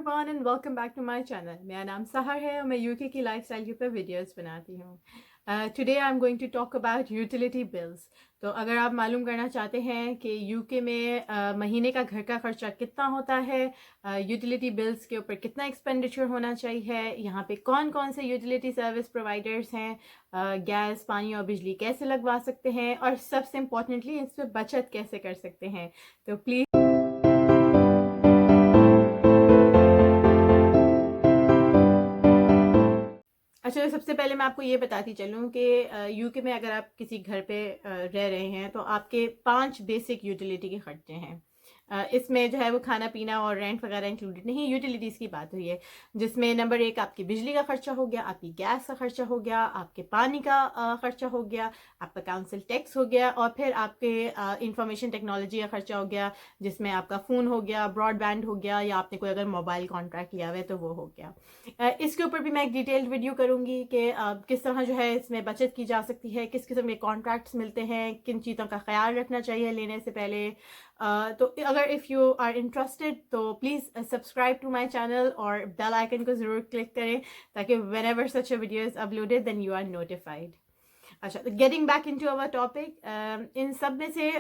Everyone and welcome back to my channel. मेरा नाम सहर है और मैं यूके की लाइफस्टाइल के ऊपर वीडियोस बनाती हूँ। Today I am going to talk about utility bills. तो अगर आप मालूम करना चाहते हैं कि यूके में महीने का घर का खर्चा कितना होता है, यूटिलिटी बिल्स के ऊपर कितना एक्सपेंडिचर होना चाहिए, यहाँ पे कौन कौन से यूटिलिटी सर्विस प्रोवाइडर्स हैं, गैस पानी और बिजली कैसे लगवा सकते हैं और सबसे इम्पोर्टेंटली इस पर बचत कैसे कर सकते हैं, तो प्लीज़ अच्छा। तो सबसे पहले मैं आपको ये बताती चलूँ कि यूके में अगर आप किसी घर पे रह रहे हैं तो आपके 5 बेसिक यूटिलिटी के खर्चे हैं। इसमें जो है वो खाना पीना और रेंट वगैरह इंक्लूडेड नहीं, यूटिलिटीज़ की बात हुई है, जिसमें नंबर 1 आपकी बिजली का खर्चा हो गया, आपकी गैस का खर्चा हो गया, आपके पानी का खर्चा हो गया, आपका काउंसिल टैक्स हो गया और फिर आपके इंफॉर्मेशन टेक्नोलॉजी का खर्चा हो गया, जिसमें आपका फ़ोन हो गया, ब्रॉडबैंड हो गया या आपने कोई अगर मोबाइल कॉन्ट्रैक्ट लिया हुआ है तो वो हो गया। इसके ऊपर भी मैं एक डिटेल्ड वीडियो करूंगी कि किस तरह जो है इसमें बचत की जा सकती है, किस किस्म के कॉन्ट्रैक्ट्स मिलते हैं, किन चीज़ों का ख्याल रखना चाहिए लेने से पहले। तो अगर इफ़ यू आर इंटरेस्टेड तो please subscribe to my channel और बेल आइकन को ज़रूर क्लिक करें ताकि whenever such a video is uploaded then you are notified. अच्छा, तो getting back into our topic, इन सब में से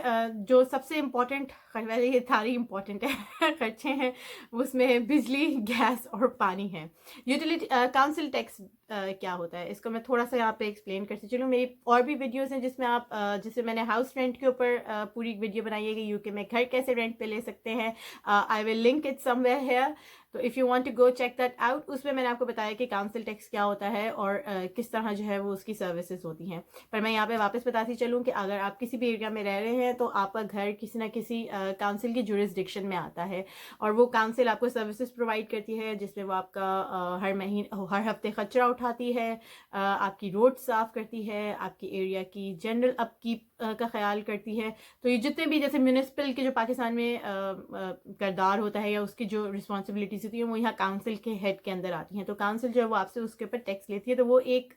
जो सबसे इम्पोर्टेंट, वैसे ये सारी इम्पोर्टेंट है खर्चे हैं, उसमें बिजली गैस और पानी है। यूटिलिटी काउंसिल टैक्स क्या होता है, इसको मैं थोड़ा सा यहाँ पे एक्सप्लेन करती चलूँ। मेरी और भी वीडियोस हैं जिसमें आप जिससे मैंने हाउस रेंट के ऊपर पूरी वीडियो बनाई है कि यूके में घर कैसे रेंट पे ले सकते हैं। I will link it somewhere here, तो if you want to go check that out. उसमें मैंने आपको बताया कि काउंसिल टैक्स क्या होता है और किस तरह जो है वो उसकी सर्विसेज होती हैं। पर मैं यहाँ पे वापस बताती चलूँ कि अगर आप किसी भी एरिया में रह रहे हैं तो आपका घर किसी ना किसी काउंसिल की जुरिस्डिक्शन में आता है और वो काउंसिल आपको सर्विसेज प्रोवाइड करती है, जिसमें वो आपका हर महीने हर हफ्ते कचरा उठाती है, आपकी रोड साफ़ करती है, आपकी एरिया की जनरल अपकीप का ख्याल करती है। तो ये जितने भी जैसे म्यूनिसिपल के जो पाकिस्तान में किरदार होता है या उसकी जो रिस्पॉन्सिबिलिटीज होती हैं वो यहाँ काउंसिल के हेड के अंदर आती हैं। तो काउंसिल जो है वो आपसे उसके ऊपर टैक्स लेती है। तो वो एक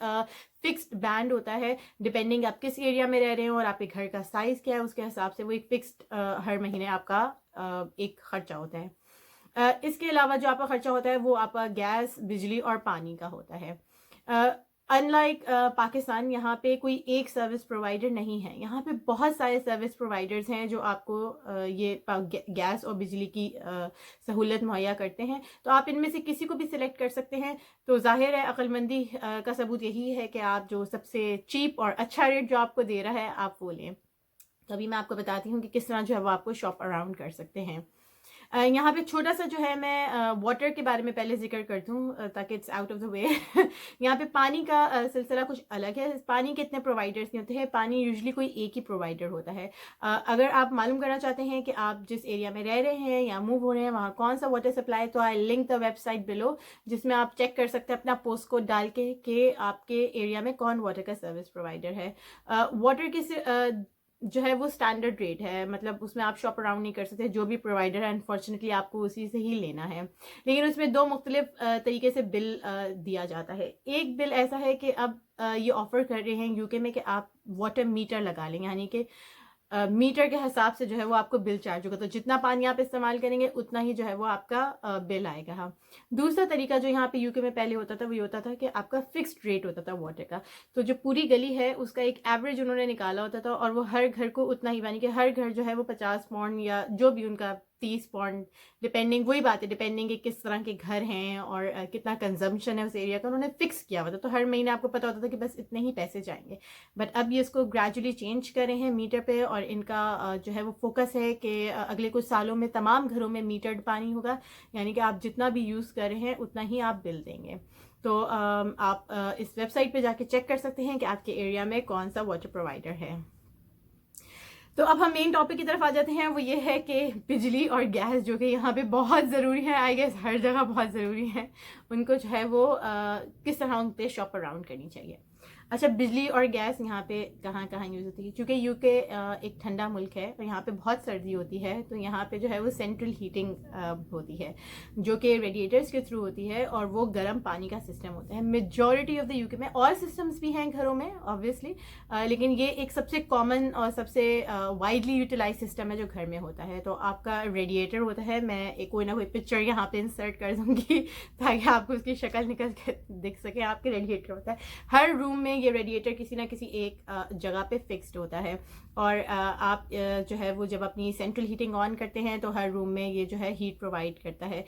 फिक्स्ड बैंड होता है, डिपेंडिंग आप किस एरिया में रह रहे हैं और आपके घर का साइज़ क्या है उसके हिसाब से वो एक फिक्स्ड हर महीने आपका एक खर्चा होता है। इसके अलावा जो आपका खर्चा होता है वो आपका गैस बिजली और पानी का होता है। अनलाइक पाकिस्तान, यहाँ पे कोई एक सर्विस प्रोवाइडर नहीं है, यहाँ पे बहुत सारे सर्विस प्रोवाइडर्स हैं जो आपको ये गैस और बिजली की सहूलत मुहैया करते हैं। तो आप इनमें से किसी को भी सिलेक्ट कर सकते हैं। तो जाहिर है अक्लमंदी का सबूत यही है कि आप जो सबसे चीप और अच्छा रेट जो आपको दे रहा है आप वो लें। तो अभी मैं आपको बताती हूँ कि किस तरह जो है वो आपको शॉप अराउंड कर सकते हैं। यहाँ पे छोटा सा जो है मैं वाटर के बारे में पहले जिक्र कर दूँ ताकि it's out of the way. यहाँ पे पानी का सिलसिला कुछ अलग है। पानी के इतने प्रोवाइडर्स नहीं होते हैं, पानी यूजुअली कोई एक ही प्रोवाइडर होता है। अगर आप मालूम करना चाहते हैं कि आप जिस एरिया में रह रहे हैं या मूव हो रहे हैं वहाँ कौन सा वाटर सप्लाई, तो I link the website below, जिसमें आप चेक कर सकते हैं अपना पोस्ट कोड डाल के कि आपके एरिया में कौन वाटर का सर्विस प्रोवाइडर है। वाटर की जो है वो स्टैंडर्ड रेट है, मतलब उसमें आप शॉप अराउंड नहीं कर सकते, जो भी प्रोवाइडर है अनफॉर्चुनेटली आपको उसी से ही लेना है। लेकिन उसमें दो मुख्तलिफ तरीके से बिल दिया जाता है। एक बिल ऐसा है कि अब ये ऑफर कर रहे हैं यूके में कि आप वाटर मीटर लगा लें, यानी कि मीटर के हिसाब से जो है वो आपको बिल चार्ज होगा, तो जितना पानी आप इस्तेमाल करेंगे उतना ही जो है वो आपका बिल आएगा। हाँ, दूसरा तरीका जो यहाँ पे यूके में पहले होता था वो ये होता था कि आपका फिक्स्ड रेट होता था वाटर का। तो जो पूरी गली है उसका एक एवरेज उन्होंने निकाला होता था और वो हर घर को उतना ही, यानी कि हर घर जो है वो 50 पाउंड या जो भी उनका 30 पाउंड, डिपेंडिंग, वही बात है, डिपेंडिंग कि किस तरह के घर हैं और कितना कंजम्पशन है उस एरिया का, उन्होंने फिक्स किया हुआ था। तो हर महीने आपको पता होता था कि बस इतने ही पैसे जाएंगे। बट अब ये इसको ग्रेजुअली चेंज कर रहे हैं मीटर पे और इनका जो है वो फोकस है कि अगले कुछ सालों में तमाम घरों में मीटर्ड पानी होगा, यानी कि आप जितना भी यूज़ कर रहे हैं उतना ही आप बिल देंगे। तो आप इस वेबसाइट पे जाके चेक कर सकते हैं कि आपके एरिया में कौन सा वाटर प्रोवाइडर है। तो अब हम मेन टॉपिक की तरफ आ जाते हैं, वो ये है कि बिजली और गैस जो कि यहाँ पे बहुत ज़रूरी है, आई गेस हर जगह बहुत ज़रूरी है, उनको जो है वो किस तरह उन पर शॉप अराउंड करनी चाहिए। अच्छा, बिजली और गैस यहाँ पे कहाँ कहाँ यूज़ होती है? क्योंकि यूके एक ठंडा मुल्क है और यहाँ पे बहुत सर्दी होती है, तो यहाँ पे जो है वो सेंट्रल हीटिंग होती है, जो कि रेडिएटर्स के थ्रू होती है, और वो गर्म पानी का सिस्टम होता है मेजॉरिटी ऑफ द यूके में। और सिस्टम्स भी हैं घरों में ऑब्वियसली, लेकिन ये एक सबसे कॉमन और सबसे वाइडली यूटिलाइज सिस्टम है जो घर में होता है। तो आपका रेडिएटर होता है, मैं एक कोई ना कोई पिक्चर यहाँ पे इंसर्ट कर दूँगी ताकि आपको उसकी शक्ल निकल के दिख सके। आपके रेडिएटर होता है, हर रूम में ये रेडिएटर किसी ना किसी एक जगह पे फिक्स्ड होता है। और आप जो है वो जब अपनी सेंट्रल हीटिंग ऑन करते हैं तो हर रूम में ये जो है हीट प्रोवाइड करता है।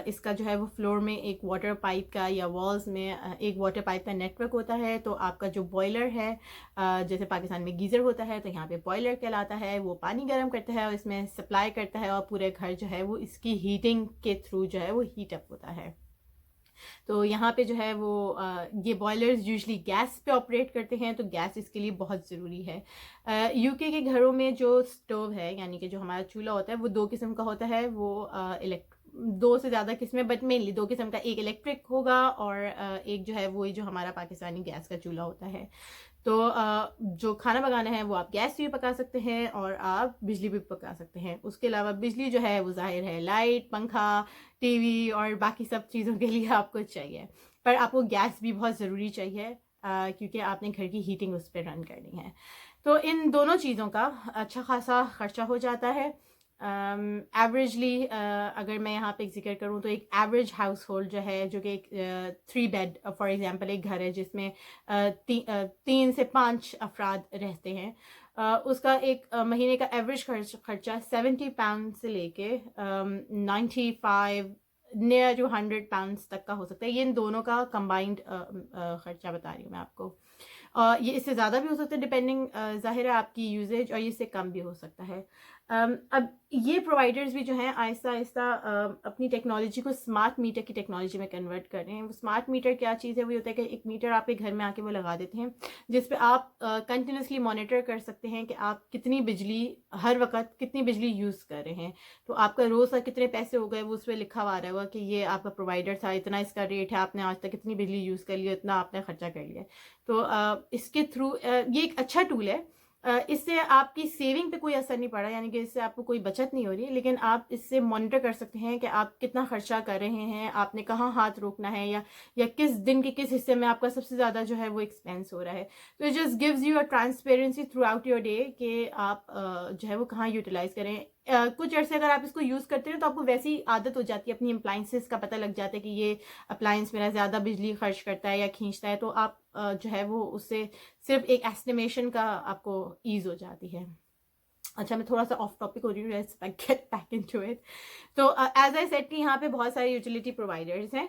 इसका जो है वो फ्लोर में एक वाटर पाइप का या वॉल्स में एक वाटर पाइप का नेटवर्क होता है। तो आपका जो बॉयलर है, जैसे पाकिस्तान में गीज़र होता है, तो यहाँ पे बॉयलर कहलाता है, वो पानी गर्म करता है और इसमें सप्लाई करता है, और पूरे घर जो है वो इसकी हीटिंग के थ्रू जो है वो हीट अप होता है। तो यहाँ पे जो है वो ये बॉयलर्स यूजली गैस पे ऑपरेट करते हैं, तो गैस इसके लिए बहुत ज़रूरी है। यूके के घरों में जो स्टोव है, यानी कि जो हमारा चूल्हा होता है, वो दो किस्म का होता है। वो दो से ज़्यादा किस्में, बट मेनली दो किस्म का, एक इलेक्ट्रिक होगा और एक जो है वही जो हमारा पाकिस्तानी गैस का चूल्हा होता है। तो जो खाना पकाना है वो आप गैस से भी पका सकते हैं और आप बिजली भी पका सकते हैं। उसके अलावा बिजली जो है वो ज़ाहिर है लाइट, पंखा, टीवी और बाकी सब चीज़ों के लिए आपको चाहिए, पर आपको गैस भी बहुत ज़रूरी चाहिए क्योंकि आपने घर की हीटिंग उस पर रन करनी है। तो इन दोनों चीज़ों का अच्छा खासा खर्चा हो जाता है। एवरेजली अगर मैं यहाँ पे जिक्र करूँ तो एक एवरेज हाउस होल्ड जो है, जो कि एक 3 बेड फॉर एग्जांपल एक घर है जिसमें 3 से 5 अफराद रहते हैं, उसका एक महीने का एवरेज खर्चा 70 पाउंड से लेके 95 नियर टू 100 पाउंड्स तक का हो सकता है। ये इन दोनों का कंबाइंड खर्चा बता रही हूँ मैं आपको। ये इससे ज़्यादा भी हो सकता है डिपेंडिंग ज़ाहिर है आपकी यूजेज, और इससे कम भी हो सकता है। अब ये प्रोवाइडर्स भी जो हैं आहिस्ता आहिस्ता अपनी टेक्नोलॉजी को स्मार्ट मीटर की टेक्नोलॉजी में कन्वर्ट कर रहे हैं। वो स्मार्ट मीटर क्या चीज़ है? वो होता है कि एक मीटर आपके घर में आके वो लगा देते हैं, जिस पे आप कंटिन्यूसली मॉनिटर कर सकते हैं कि आप कितनी बिजली हर वक्त कितनी बिजली यूज़ कर रहे हैं। तो आपका रोज़ का कितने पैसे हो गए वो उस पर लिखा हुआ आ रहा होगा कि ये आपका प्रोवाइडर था, इतना इसका रेट है, आपने आज तक कितनी बिजली यूज़ कर लिया, इतना आपने खर्चा कर लिया। तो इसके थ्रू ये एक अच्छा टूल है। इससे आपकी सेविंग पे कोई असर नहीं पड़ा, यानी कि इससे आपको कोई बचत नहीं हो रही, लेकिन आप इससे मॉनिटर कर सकते हैं कि आप कितना खर्चा कर रहे हैं, आपने कहाँ हाथ रोकना है, या किस दिन के किस हिस्से में आपका सबसे ज़्यादा जो है वो एक्सपेंस हो रहा है। तो it just gives you a transparency through out your day कि आप जो है वो कहाँ यूटिलाइज करें। कुछ अर्से अगर आप इसको यूज़ करते हैं तो आपको वैसी आदत हो जाती है, अपनी अप्लाइंसेस का पता लग जाता है कि ये अप्लाइंस मेरा ज़्यादा बिजली खर्च करता है या खींचता है, तो आप जो है वो उससे सिर्फ एक एस्टिमेशन का आपको ईज हो जाती है। अच्छा, मैं थोड़ा सा ऑफ टॉपिक हो रही हूँ, let's get back into it. तो एज आई सेड कि यहाँ पे बहुत सारे यूटिलिटी प्रोवाइडर्स हैं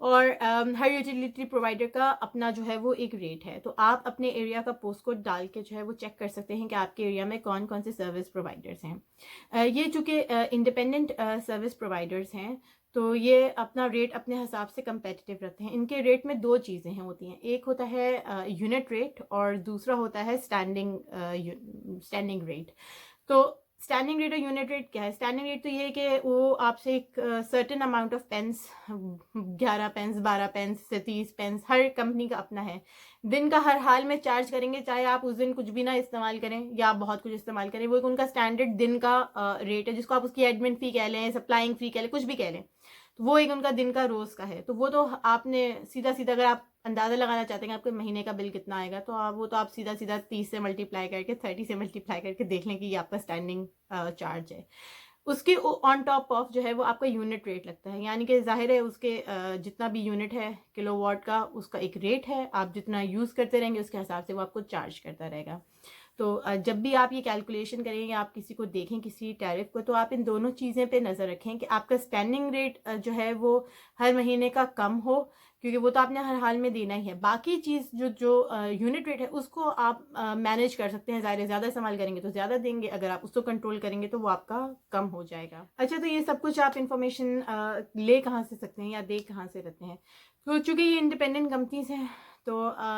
और हर यूटिलिटी प्रोवाइडर का अपना जो है वो एक रेट है। तो आप अपने एरिया का पोस्ट कोड डाल के जो है वो चेक कर सकते हैं कि आपके एरिया में कौन कौन से सर्विस प्रोवाइडर्स हैं। ये चूँकि इंडिपेंडेंट सर्विस प्रोवाइडर्स हैं, तो ये अपना रेट अपने हिसाब से कंपेटिटिव रखते हैं। इनके रेट में दो चीज़ें होती हैं, एक होता है यूनिट रेट और दूसरा होता है स्टैंडिंग रेट। तो स्टैंडिंग रेट और यूनिट रेट क्या है? स्टैंडिंग रेट तो ये है कि वो आपसे एक certain amount of pence, 11 pence, 12 pence से 30 पेंस, हर कंपनी का अपना है, दिन का हर हाल में चार्ज करेंगे, चाहे आप उस दिन कुछ भी ना इस्तेमाल करें या आप बहुत कुछ इस्तेमाल करें। वो एक उनका स्टैंडर्ड दिन का रेट है, जिसको आप उसकी एडमिन फ़ी कह लें, सप्लाइंग फ़ी कह लें, कुछ भी कह लें। तो वो एक उनका दिन का रोज़ का है। तो वो तो आपने सीधा सीधा, अगर आप अंदाज़ा लगाना चाहते हैं कि आपके महीने का बिल कितना आएगा, तो आप सीधा सीधा 30 से मल्टीप्लाई करके, 30 से मल्टीप्लाई करके देख लें कि ये आपका स्टैंडिंग चार्ज है। उसके ऑन टॉप ऑफ जो है वो आपका यूनिट रेट लगता है, यानी कि ज़ाहिर है उसके जितना भी यूनिट है किलोवाट का, उसका एक रेट है। आप जितना यूज़ करते रहेंगे उसके हिसाब से वो आपको चार्ज करता रहेगा। तो जब भी आप ये कैलकुलेशन करें या आप किसी को देखें, किसी टैरिफ को, तो आप इन दोनों चीज़ें पे नज़र रखें कि आपका स्टैंडिंग रेट जो है वो हर महीने का कम हो, क्योंकि वो तो आपने हर हाल में देना ही है। बाकी चीज़ जो यूनिट रेट है उसको आप मैनेज कर सकते हैं, ज़्यादा इस्तेमाल करेंगे तो ज़्यादा देंगे, अगर आप उसको कंट्रोल करेंगे तो वो आपका कम हो जाएगा। अच्छा, तो ये सब कुछ आप इंफॉर्मेशन ले कहाँ से सकते हैं या देख कहाँ से रहते हैं? तो चूँकि ये इंडिपेंडेंट कंपनीज हैं, तो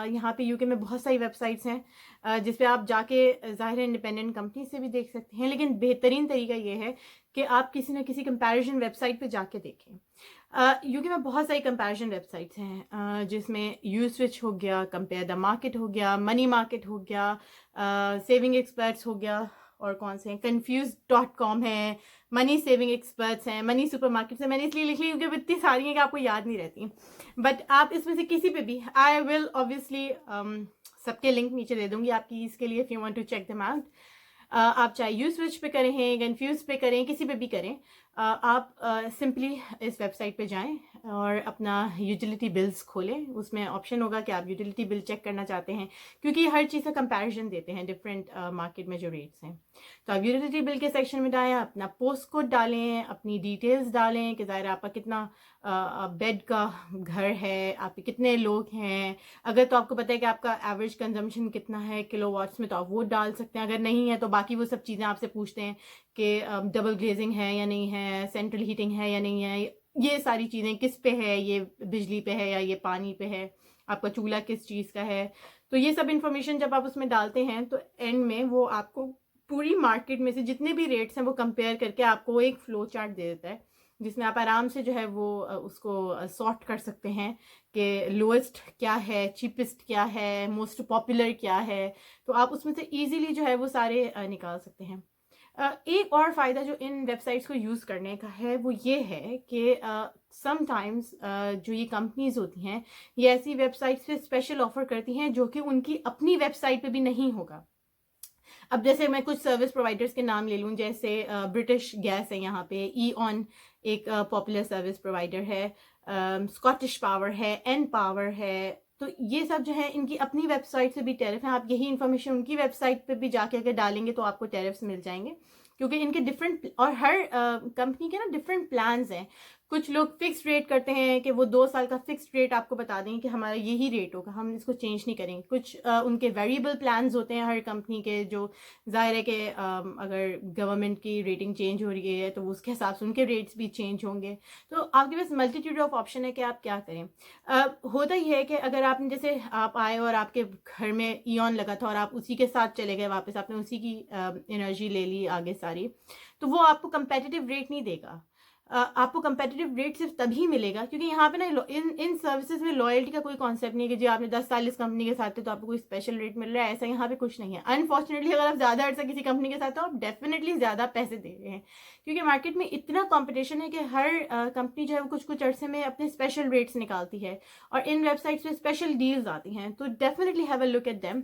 यहाँ पे यूके में बहुत सारी वेबसाइट्स हैं जिस पे आप जाके ज़ाहिर है इंडिपेंडेंट कंपनी से भी देख सकते हैं, लेकिन बेहतरीन तरीका ये है कि आप किसी न किसी कंपैरिजन वेबसाइट पे जाके देखें। यूके में बहुत सारी कंपैरिजन वेबसाइट्स हैं, जिसमें यू स्विच हो गया, कंपेयर द मार्केट हो गया, मनी मार्केट हो गया, सेविंग एक्सपर्ट्स हो गया, और कौन से हैं, confused.com है, मनी सेविंग एक्सपर्ट्स हैं, मनी सुपरमार्केट्स है। मैंने इसलिए लिख ली क्योंकि इतनी सारी हैं कि आपको याद नहीं रहती। बट आप इसमें से किसी पे भी, आई विल ऑब्वियसली सबके लिंक नीचे दे दूंगी आपकी इसके लिए, if you want to check them out. आप चाहे यू स्विच पे करें, हैं कन्फ्यूज पे करें, किसी पे भी करें, आप सिंपली इस वेबसाइट पे जाएं और अपना यूटिलिटी बिल्स खोलें। उसमें ऑप्शन होगा कि आप यूटिलिटी बिल चेक करना चाहते हैं, क्योंकि हर चीज़ का कंपैरिजन देते हैं डिफरेंट मार्केट में जो रेट्स हैं। तो आप यूटिलिटी बिल के सेक्शन में जाएं, अपना पोस्ट कोड डालें, अपनी डिटेल्स डालें कि ज़ाहिर आपका कितना बेड का घर है, आपके कितने लोग हैं। अगर तो आपको पता है कि आपका एवरेज कंजम्पशन कितना है किलोवाट्स में, तो आप वो डाल सकते हैं। अगर नहीं है तो बाकी वो सब चीज़ें आपसे पूछते हैं कि डबल ग्लेजिंग है या नहीं है, सेंट्रल हीटिंग है या नहीं है, ये सारी चीज़ें किस पे है, ये बिजली पे है या ये पानी पे है, आपका चूल्हा किस चीज़ का है। तो ये सब इन्फॉर्मेशन जब आप उसमें डालते हैं तो एंड में वो आपको पूरी मार्केट में से जितने भी रेट्स हैं वो कंपेयर करके आपको एक फ्लो चार्ट दे देता है, जिसमें आप आराम से जो है वो उसको सॉर्ट कर सकते हैं कि लोएस्ट क्या है, चीपेस्ट क्या है, मोस्ट पॉपुलर क्या है। तो आप उसमें से इजीली जो है वो सारे निकाल सकते हैं। एक और फ़ायदा जो इन वेबसाइट्स को यूज़ करने का है वो ये है कि समटाइम्स जो ये कंपनीज होती हैं, ये ऐसी वेबसाइट्स पे स्पेशल ऑफ़र करती हैं जो कि उनकी अपनी वेबसाइट पे भी नहीं होगा। अब जैसे मैं कुछ सर्विस प्रोवाइडर्स के नाम ले लूँ, जैसे ब्रिटिश गैस है यहाँ पे, ईऑन एक पॉपुलर सर्विस प्रोवाइडर है, स्कॉटिश पावर है, एन पावर है। तो ये सब जो है इनकी अपनी वेबसाइट से भी टैरिफ हैं। आप यही इन्फॉर्मेशन उनकी वेबसाइट पे भी जाके अगर डालेंगे तो आपको टैरिफ्स मिल जाएंगे, क्योंकि इनके डिफरेंट, और हर कंपनी के ना डिफरेंट प्लान्स हैं। कुछ लोग फिक्स रेट करते हैं कि वो 2 साल का फिक्स रेट आपको बता देंगे कि हमारा यही रेट होगा, हम इसको चेंज नहीं करेंगे। कुछ उनके वेरिएबल प्लान्स होते हैं हर कंपनी के, जो जाहिर है कि अगर गवर्नमेंट की रेटिंग चेंज हो रही है तो उसके हिसाब से उनके रेट्स भी चेंज होंगे। तो आपके पास मल्टीट्यूड ऑफ ऑप्शन है कि आप क्या करें। होता ही है कि अगर आपने, जैसे आप आए और आपके घर में ईऑन लगा था और आप उसी के साथ चले गए वापस, आपने उसी की एनर्जी ले ली आगे सारी, तो वो आपको कंपेटिटिव रेट नहीं देगा। आपको कंपेटिटिव रेट सिर्फ तभी मिलेगा क्योंकि यहाँ पे ना इन सर्विसेज में लॉयल्टी का कोई कॉन्सेप्ट नहीं है कि जी आपने 10 साल इस कंपनी के साथ थे तो आपको कोई स्पेशल रेट मिल रहा है, ऐसा यहाँ पे कुछ नहीं है। अनफॉर्चुनेटली अगर आप ज़्यादा अर्सा किसी कंपनी के साथ हो, आप डेफिनेटली ज़्यादा पैसे दे रहे हैं, क्योंकि मार्केट में इतना कॉम्पिटिशन है कि हर कंपनी जो है वो कुछ कुछ अर्से में अपने स्पेशल रेट्स निकालती है और इन वेबसाइट्स पे स्पेशल डील्स आती हैं। तो definitely have a look at them.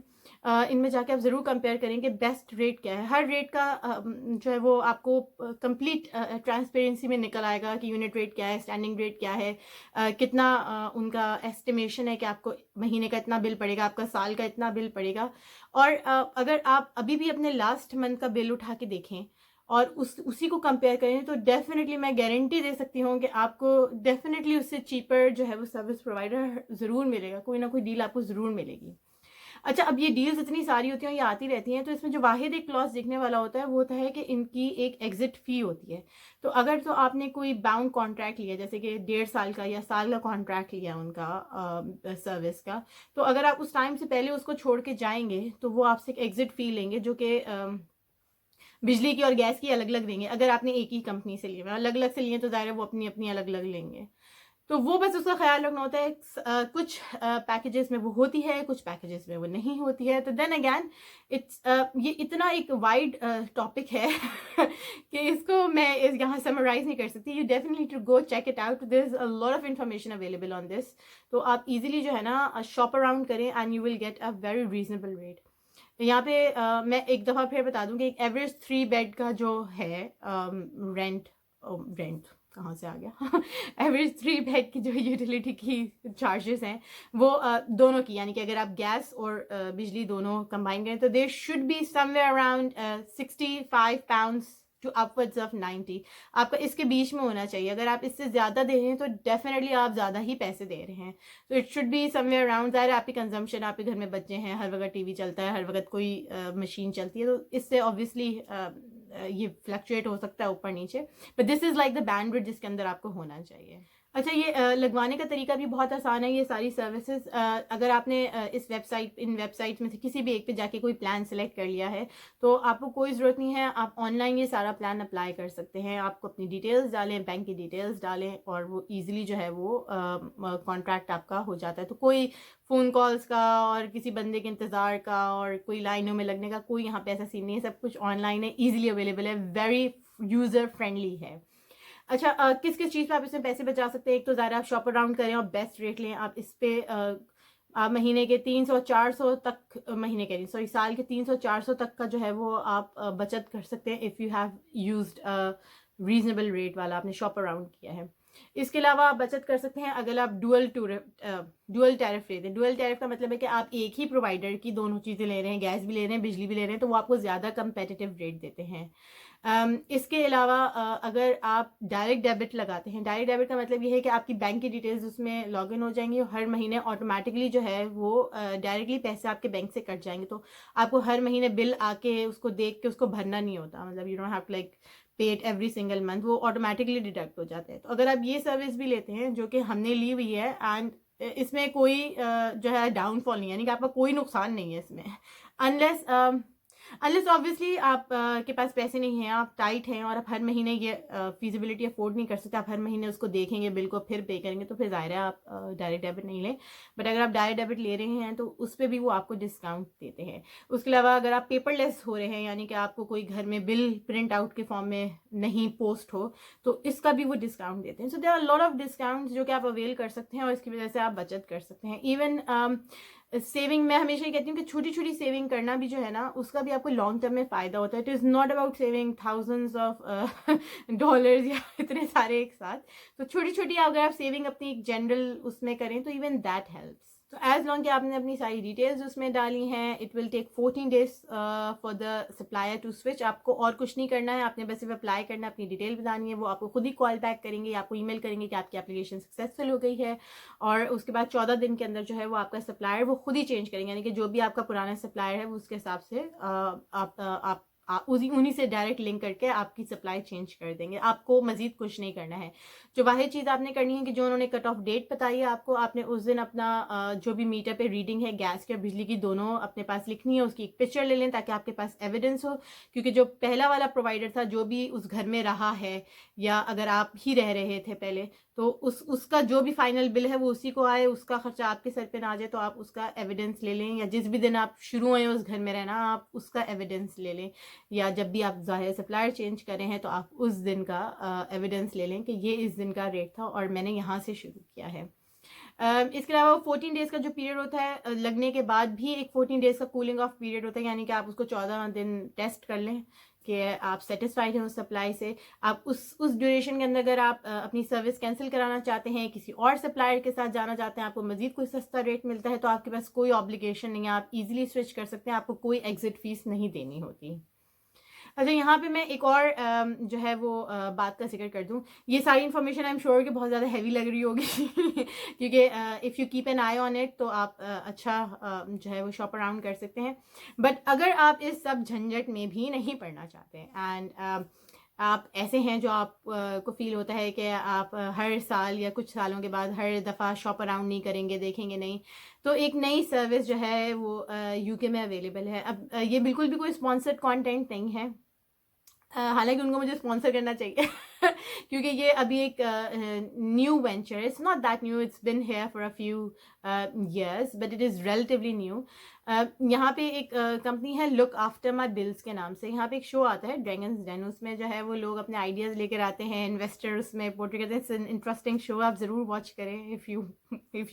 इनमें जाके आप ज़रूर कंपेयर करें कि बेस्ट रेट क्या है। हर रेट का जो है वो आपको कंप्लीट ट्रांसपेरेंसी में निकल आएगा कि यूनिट रेट क्या है, स्टैंडिंग रेट क्या है, कितना उनका एस्टिमेशन है कि आपको महीने का इतना बिल पड़ेगा, आपका साल का इतना बिल पड़ेगा। और अगर आप अभी भी अपने लास्ट मंथ का बिल उठा के देखें और उसी को कंपेयर करें तो डेफिनेटली मैं गारंटी दे सकती हूँ कि आपको डेफिनेटली उससे चीपर जो है वो सर्विस प्रोवाइडर ज़रूर मिलेगा, कोई ना कोई डील आपको ज़रूर मिलेगी। अच्छा, अब ये डील्स इतनी सारी होती हैं, ये आती रहती हैं, तो इसमें जो वाहिद एक क्लॉज दिखने वाला होता है वो होता है कि इनकी एक एग्जिट फ़ी होती है। तो अगर तो आपने कोई बाउंड कॉन्ट्रैक्ट लिया, जैसे कि 1.5 साल का या साल का कॉन्ट्रैक्ट लिया उनका सर्विस का, तो अगर आप उस टाइम से पहले उसको छोड़ के जाएंगे तो वो आपसे एक एग्जिट फ़ी लेंगे, जो कि बिजली की और गैस की अलग अलग देंगे। अगर आपने एक ही कंपनी से लिए, अलग अलग से लिए तो ज़ाहिर है वो अपनी अपनी अलग अलग लेंगे। तो वो बस उसका ख्याल रखना होता है। कुछ पैकेजेस में वो होती है, कुछ पैकेजेस में वो नहीं होती है। तो देन अगैन इट्स ये इतना एक वाइड टॉपिक है कि इसको मैं यहाँ समराइज नहीं कर सकती। You definitely to go check it out, there is a lot of information available on this. तो आप इजीली जो है ना शॉप अराउंड करें and you will get a very reasonable rate. यहाँ पे मैं एक दफ़ा फिर बता दूँ कि एक एवरेज 3 बेड का जो है रेंट रेंट कहाँ से आ गया एवरेज 3 बेड की जो यूटिलिटी की चार्जेस हैं वो दोनों की, यानी कि अगर आप गैस और बिजली दोनों कंबाइन करें तो there should be somewhere around £65 to upwards of 90। आपका इसके बीच में होना चाहिए। अगर आप इससे ज़्यादा दे रहे हैं तो डेफिनेटली आप ज़्यादा ही पैसे दे रहे हैं। तो it should be somewhere around. ज़ाहिर आपकी कंजम्पशन, आपके घर में बच्चे हैं, हर वक्त टीवी चलता है, हर वक्त कोई मशीन चलती है, तो इससे ऑब्वियसली ये फ्लक्चुएट हो सकता है ऊपर नीचे, but this is like the bandwidth जिसके अंदर आपको होना चाहिए। अच्छा, ये लगवाने का तरीका भी बहुत आसान है। ये सारी सर्विसेज अगर आपने इन वेबसाइट्स में से किसी भी एक पे जाके कोई प्लान सेलेक्ट कर लिया है तो आपको कोई ज़रूरत नहीं है, आप ऑनलाइन ये सारा प्लान अप्लाई कर सकते हैं। आपको अपनी डिटेल्स डालें, बैंक की डिटेल्स डालें और वो ईज़िली जो है वो कॉन्ट्रैक्ट आपका हो जाता है। तो कोई फ़ोन कॉल्स का और किसी बंदे के इंतज़ार का और कोई लाइनों में लगने का कोई यहाँ पे ऐसा सीन नहीं है। सब कुछ ऑनलाइन है, ईज़िली अवेलेबल है, वेरी यूज़र फ्रेंडली है। अच्छा, किस किस चीज़ पे आप इसमें पैसे बचा सकते हैं? एक तो ज़रा आप शॉप अराउंड करें और बेस्ट रेट लें। आप इस पे आप महीने के 300-400 तक, महीने के नहीं सॉरी, साल के 300-400 तक का जो है वो आप बचत कर सकते हैं if you have used reasonable rate वाला आपने शॉप अराउंड किया है। इसके अलावा आप बचत कर सकते हैं अगर आप डुअल टैरिफ लेते हैं। डुअल टैरिफ का मतलब है कि आप एक ही प्रोवाइडर की दोनों चीज़ें ले रहे हैं, गैस भी ले रहे हैं, बिजली भी ले रहे हैं, तो वो आपको ज़्यादा कंपेटिटिव रेट देते हैं। इसके अलावा अगर आप डायरेक्ट डेबिट लगाते हैं, डायरेक्ट डेबिट का मतलब ये है कि आपकी बैंक की डिटेल्स उसमें लॉगिन हो जाएंगी और हर महीने ऑटोमेटिकली जो है वो डायरेक्टली पैसे आपके बैंक से कट जाएंगे। तो आपको हर महीने बिल आके उसको देख के उसको भरना नहीं होता, मतलब you don't have to like pay it every single month, वो ऑटोमेटिकली डिडक्ट हो जाते हैं। तो अगर आप ये सर्विस भी लेते हैं जो कि हमने ली हुई है एंड इसमें कोई जो है डाउनफॉल नहीं है, यानी कि आपका कोई नुकसान नहीं है इसमें, अनलेस ऑब्वियसली आप के पास पैसे नहीं हैं, आप टाइट हैं और आप हर महीने ये फीजिबिलिटी अफोर्ड नहीं कर सकते, आप हर महीने उसको देखेंगे बिल को फिर पे करेंगे, तो फिर ज़ाहिर है आप डायरेक्ट डेबिट नहीं लें। बट अगर आप डायरेक्ट डेबिट ले रहे हैं तो उस पर भी वो आपको डिस्काउंट देते हैं। उसके अलावा अगर आप पेपरलेस हो रहे हैं, यानी कि आपको कोई घर में बिल प्रिंट आउट के फॉर्म में नहीं पोस्ट हो, तो इसका भी वो डिस्काउंट देते हैं। So there are lot of discounts जो कि आप अवेल कर सकते हैं और इसकी वजह से आप बचत कर सकते हैं। इवन सेविंग, मैं हमेशा ये कहती हूँ कि छोटी छोटी सेविंग करना भी जो है ना, उसका भी आपको लॉन्ग टर्म में फ़ायदा होता है। It is not about saving thousands of dollars या इतने सारे एक साथ। तो छोटी छोटी अगर आप सेविंग अपनी एक जनरल उसमें करें तो इवन दैट हेल्प्स। तो एज लॉन्ग कि आपने अपनी सारी डिटेल्स उसमें डाली हैं, it will take 14 days for the supplier to switch. आपको और कुछ नहीं करना है, आपने बस सिर्फ अप्लाई करना है, अपनी डिटेल बतानी है, वो आपको खुद ही कॉल बैक करेंगे या आपको ईमेल करेंगे कि आपकी एप्लीकेशन सक्सेसफुल हो गई है। और उसके बाद 14 दिन के अंदर जो है वो आपका सप्लायर वो खुद ही चेंज करेंगे, यानी कि जो भी आपका पुराना सप्लायर है वो उसके हिसाब से आप उन्हीं से डायरेक्ट लिंक करके आपकी सप्लाई चेंज कर देंगे। आपको मजीद कुछ नहीं करना है। जो वाहिद चीज़ आपने करनी है कि जो उन्होंने कट ऑफ डेट बताई है आपको, आपने उस दिन अपना जो भी मीटर पे रीडिंग है गैस की और बिजली की दोनों अपने पास लिखनी है, उसकी एक पिक्चर ले लें ताकि आपके पास एविडेंस हो। क्योंकि जो पहला वाला प्रोवाइडर था जो भी उस घर में रहा है या अगर आप ही रह रहे थे पहले, तो उसका जो भी फाइनल बिल है वो उसी को आए, उसका खर्चा आपके सर पे ना आ जाए, तो आप उसका एविडेंस ले लें। या जिस भी दिन आप शुरू हुए उस घर में रहना, आप उसका एविडेंस ले लें। या जब भी आप ज़ाहिर सप्लायर चेंज करें हैं तो आप उस दिन का एविडेंस ले लें कि ये इस दिन का रेट था और मैंने यहाँ से शुरू किया है। इसके अलावा 14 डेज़ का जो पीरियड होता है, लगने के बाद भी एक 14 डेज़ का कूलिंग ऑफ पीरियड होता है, यानी कि आप उसको 14 दिन टेस्ट कर लें कि आप सेटिस्फाइड हैं उस सप्लाई से। आप उस ड्यूरेशन के अंदर अगर आप अपनी सर्विस कैंसिल कराना चाहते हैं, किसी और सप्लायर के साथ जाना चाहते हैं, आपको मजीद कोई सस्ता रेट मिलता है, तो आपके पास कोई ऑब्लिगेशन नहीं है, आप इजीली स्विच कर सकते हैं, आपको कोई एग्जिट फीस नहीं देनी होती। अच्छा, यहाँ पे मैं एक और जो है वो बात का जिक्र कर दूँ। ये सारी इन्फॉर्मेशन आई एम श्योर कि बहुत ज़्यादा हैवी लग रही होगी क्योंकि if you keep an eye on it तो आप अच्छा जो है वो शॉप अराउंड कर सकते हैं। बट अगर आप इस सब झंझट में भी नहीं पड़ना चाहते एंड आप ऐसे हैं जो आप को फील होता है कि आप हर साल या कुछ सालों के बाद हर दफ़ा शॉप अराउंड नहीं करेंगे, देखेंगे नहीं, तो एक नई सर्विस जो है वो यूके में अवेलेबल है। अब ये बिल्कुल भी कोई स्पॉन्सर्ड कंटेंट नहीं है, हालांकि उनको मुझे स्पॉन्सर करना चाहिए क्योंकि ये अभी एक new venture, it's not that new, it's been here for a few years but it is relatively new. यहाँ पे एक कंपनी है लुक आफ्टर माई बिल्स के नाम से। यहाँ पे एक शो आता है ड्रैगन्स डेन, उसमें जो है वो लोग अपने आइडियाज़ लेकर आते हैं, इन्वेस्टर्स में पोर्ट्रे करते हैं। इट्स एन इंटरेस्टिंग शो, आप ज़रूर वॉच करें if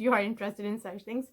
you are interested in such things.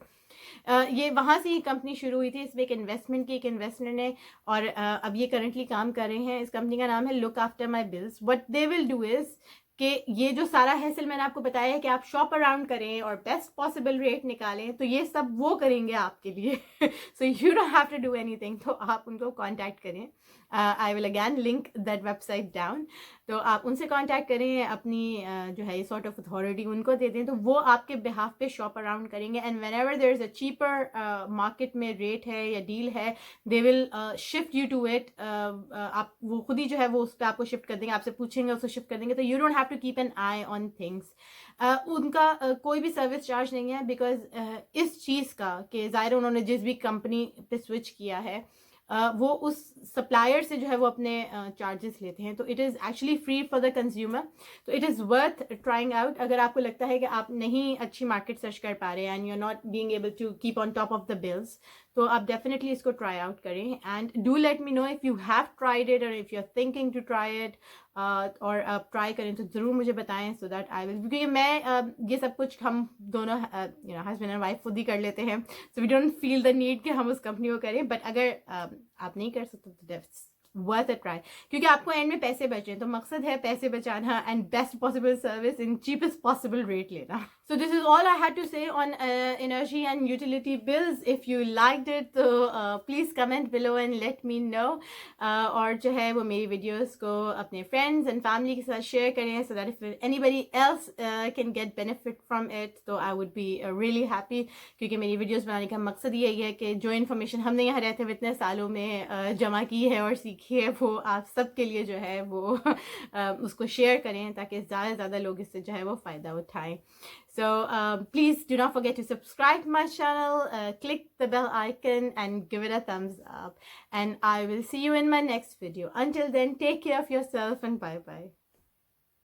ये वहाँ से ही कंपनी शुरू हुई थी, इसमें एक इन्वेस्टमेंट की एक इन्वेस्टर ने, और अब ये करंटली काम कर रहे हैं। इस कंपनी का नाम है look after my bills. What they will do is कि ये जो सारा हैसल मैंने आपको बताया है कि आप शॉप अराउंड करें और बेस्ट पॉसिबल रेट निकालें, तो ये सब वो करेंगे आपके लिए। So you don't have to do anything. तो आप उनको कांटेक्ट करें, I will again link that website down. तो आप उनसे कांटेक्ट करें, अपनी जो है सॉर्ट ऑफ अथॉरिटी उनको दे दें, तो वो आपके बिहाफ पे शॉप अराउंड करेंगे। And whenever there is a cheaper market में रेट है या डील है, they will shift you to it. आप वो खुद ही जो है वो उस पर आपको शिफ्ट कर देंगे, आपसे पूछेंगे, उसको शिफ्ट कर देंगे। तो you don't have to keep an eye on things. उनका कोई भी सर्विस चार्ज नहीं है, बिकॉज इस चीज़ का कि ज़ाहिर उन्होंने जिस भी कंपनी पे स्विच किया है वो उस सप्लायर से जो है वो अपने चार्जेस लेते हैं। तो it is actually free for the consumer. तो it is worth trying out. अगर आपको लगता है कि आप नहीं अच्छी मार्केट सर्च कर पा रहे हैं and you are not being able to keep on top of the bills, तो आप डेफिनेटली इसको ट्राई आउट करें। And do let me know if you have tried it और if you are thinking to try it. और आप try करें तो ज़रूर मुझे बताएं, सो दैट आई विल, क्योंकि मैं ये सब कुछ हम दोनों हस्बैंड एंड वाइफ खुद ही कर लेते हैं। So we don't feel the need कि हम उस कंपनी को करें। बट अगर आप नहीं कर सकते तो दैट्स वर्थ अ ट्राई, क्योंकि आपको एंड में पैसे बचे। तो मकसद है पैसे बचाना and best possible service in cheapest possible rate लेना। So this is all I had to say on energy and utility bills. If you liked it, so please comment below and let me know. और जो है वो मेरी videos को अपने friends and family के साथ share करें, so that if anybody else can get benefit from it, तो I would be really happy. क्योंकि मेरी videos बनाने का मकसद यही है कि जो information हमने यहाँ रहते हुए इतने सालों में जमा की है और सीखी है, वो आप सबके लिए जो है वो उसको share करें, ताकि ज़्यादा से ज़्यादा लोग इससे जो है वो फ़ायदा उठाएं। So please do not forget to subscribe my channel, click the bell icon and give it a thumbs up. And I will see you in my next video. Until then, take care of yourself and bye bye.